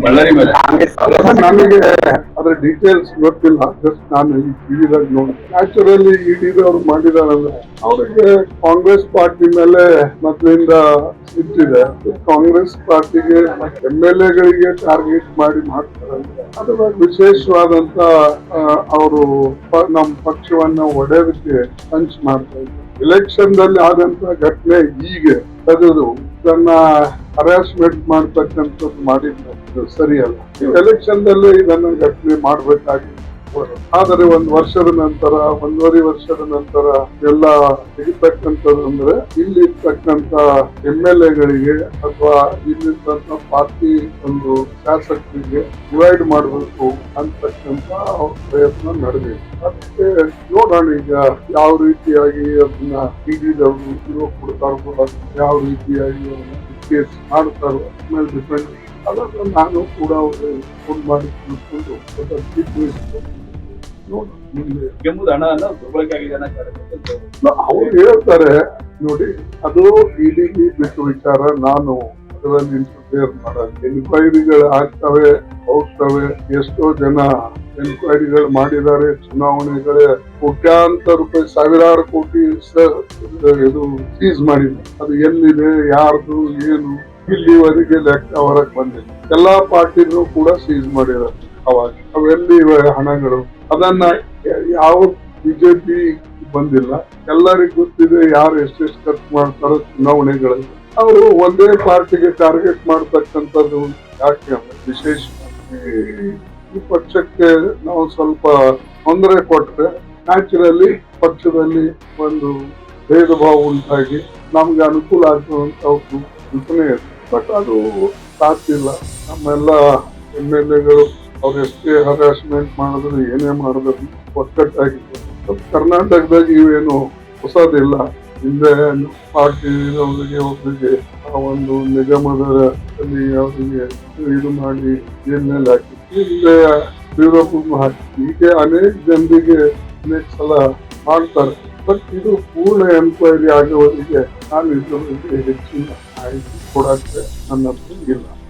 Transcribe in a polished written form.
ಬಳ್ಳಾರಿ ಮೇಲೆ ನನಗೆ ಅದ್ರ ಡೀಟೇಲ್ಸ್ ಗೊತ್ತಿಲ್ಲ. ಜಸ್ಟ್ ನಾನು ಈ ಟಿವಿದಾಗ ನೋಡಿ ನ್ಯಾಚುರಲಿ ಇಡಿದವ್ರು ಮಾಡಿದಾರಂದ್ರೆ ಅವ್ರಿಗೆ ಕಾಂಗ್ರೆಸ್ ಪಾರ್ಟಿ ಮೇಲೆ ಮೊದಲಿಂದ ಇಟ್ಟಿದೆ. ಕಾಂಗ್ರೆಸ್ ಪಾರ್ಟಿಗೆ MLA ಗಳಿಗೆ ಟಾರ್ಗೆಟ್ ಮಾಡಿ ಮಾಡ್ತಾರಂದ್ರೆ ಅದರ ವಿಶೇಷವಾದಂತ ಅವರು ನಮ್ಮ ಪಕ್ಷವನ್ನ ಒಡೆಯೋದಕ್ಕೆ ಪಂಚ್ ಮಾಡ್ತಾ ಇದ್ದಾರೆ. ಎಲೆಕ್ಷನ್ ದಲ್ಲಿ ಆದಂತ ಘಟನೆ ಹೀಗೆ ತೆಗೆದು ಇದನ್ನ ಹರಾಸ್ಮೆಂಟ್ ಮಾಡ್ತಕ್ಕಂಥದ್ದು ಮಾಡಿದ್ದು ಸರಿಯಲ್ಲ. ಎಲೆಕ್ಷನ್ ದಲ್ಲಿ ಇದನ್ನ ಘಟನೆ ಮಾಡ್ಬೇಕಾಗಿ ಆದರೆ ಒಂದೂವರೆ ವರ್ಷದ ನಂತರ ಎಲ್ಲ ತೆಗಿತಕ್ಕಂಥದ್ದು ಅಂದ್ರೆ ಇಲ್ಲಿ ಇರ್ತಕ್ಕಂಥ MLA ಗಳಿಗೆ ಅಥವಾ ಇಲ್ಲಿರ್ತಕ್ಕಂಥ ಪಾರ್ಟಿ ಒಂದು ಶಾಸಕರಿಗೆ ಡಿವೈಡ್ ಮಾಡಬೇಕು ಅಂತಕ್ಕಂಥ ಪ್ರಯತ್ನ ನಡೆದಿದೆ. ಅದಕ್ಕೆ ನೋಡೋಣ ಈಗ ಯಾವ ರೀತಿಯಾಗಿ ಅದನ್ನ ಹಿಡಿದವರು ಕೊಡ್ತಾರೋ, ಯಾವ ರೀತಿಯಾಗಿ ಕೇಸ್ ಮಾಡ್ತಾರೋ ಮೇಲೆ ಡಿಪೆಂಡ್. ಅದನ್ನು ನಾನು ಕೂಡ ಫೋನ್ ಮಾಡಿ ತಿಳ್ಕೊಂಡು ಕೆಂಪುದ ಹಣವನ್ನು ದುರ್ಬಳಕೆ ಆಗಿದೆ ಅವ್ರು ಹೇಳ್ತಾರೆ. ನೋಡಿ, ಅದು ಇಡಿಗೆ ಬಿಟ್ಟು ವಿಚಾರ. ನಾನು ಅದರಲ್ಲಿ ಇಂಟರ್ಫಿಯರ್ ಮಾಡಲ್ಲ. ಎನ್ಕ್ವೈರಿಗಳು ಆಗ್ತವೆ, ಹೋಗ್ತವೆ. ಎಷ್ಟೋ ಜನ ಎನ್ಕ್ವೈರಿಗಳು ಮಾಡಿದ್ದಾರೆ. ಚುನಾವಣೆಗಳೇ ಕೋಟ್ಯಾಂತರ ರೂಪಾಯಿ, ಸಾವಿರಾರು ಕೋಟಿ ಇದು ಸೀಸ್ ಮಾಡಿದ್ದಾರೆ. ಅದು ಎಲ್ಲಿದೆ, ಯಾರ್ದು, ಏನು ಇಲ್ಲಿವರೆಗೆ ಲೆಕ್ಕ ಹೊರಗೆ ಬಂದಿದೆ. ಎಲ್ಲಾ ಪಾರ್ಟಿನೂ ಕೂಡ ಸೀಸ್ ಮಾಡಿದ್ದಾರೆ. ಅವಾಗ ಅವೆಲ್ಲಿ ಹಣಗಳು, ಅದನ್ನ ಯಾವ ಬಿಜೆಪಿ ಬಂದಿಲ್ಲ. ಎಲ್ಲರಿಗೂ ಗೊತ್ತಿದೆ ಯಾರು ಎಷ್ಟೆಷ್ಟು ಖರ್ಚು ಮಾಡ್ತಾರೋ ಚುನಾವಣೆಗಳಲ್ಲಿ. ಅವರು ಒಂದೇ ಪಾರ್ಟಿಗೆ ಟಾರ್ಗೆಟ್ ಮಾಡ್ತಕ್ಕಂಥದ್ದು ಯಾಕೆ ಅಂದ್ರೆ ವಿಶೇಷವಾಗಿ ಈ ಪಕ್ಷಕ್ಕೆ ನಾವು ಸ್ವಲ್ಪ ತೊಂದರೆ ಕೊಟ್ರೆ ನ್ಯಾಚುರಲಿ ಪಕ್ಷದಲ್ಲಿ ಒಂದು ಭೇದ ಭಾವ ಉಂಟಾಗಿ ನಮ್ಗೆ ಅನುಕೂಲ ಆಗುವಂತ ಕಲ್ಪನೆ ಇದೆ. ಬಟ್ ಅದು ಸಾಧ್ಯಿಲ್ಲ. ನಮ್ಮೆಲ್ಲ MLA ಗಳು ಅವ್ರು ಎಷ್ಟೇ ಹರಾಸ್ಮೆಂಟ್ ಮಾಡಿದ್ರು, ಏನೇ ಮಾಡಿದ್ರು ಒಕ್ಕಟ್ಟಾಗಿತ್ತು. ಕರ್ನಾಟಕದಾಗ ಇವೇನು ಹೊಸದಿಲ್ಲ. ಹಿಂದೆ ಪಾರ್ಟಿ ಒಬ್ಬರಿಗೆ ಆ ಒಂದು ನಿಗಮದ ಅವರಿಗೆ ಇದು ಮಾಡಿ ಜೈಲ್ನಲ್ಲಿ ಹಾಕಿ, ಹಿಂದೆ ಯುರೋಪ್ಗೂ ಹಾಕಿ, ಹೀಗೆ ಅನೇಕ ಜನರಿಗೆ ಅನೇಕ ಸಲ ಮಾಡ್ತಾರೆ. ಬಟ್ ಇದು ಪೂರ್ಣ ಎನ್ಕ್ವೈರಿ ಆಗುವವರೆಗೆ ನಾನು ಇದ್ರ ಬಗ್ಗೆ ಹೆಚ್ಚಿನ ಮಾಹಿತಿ ಕೊಡಕ್ಕೆ ನನ್ನ ಇಲ್ಲ.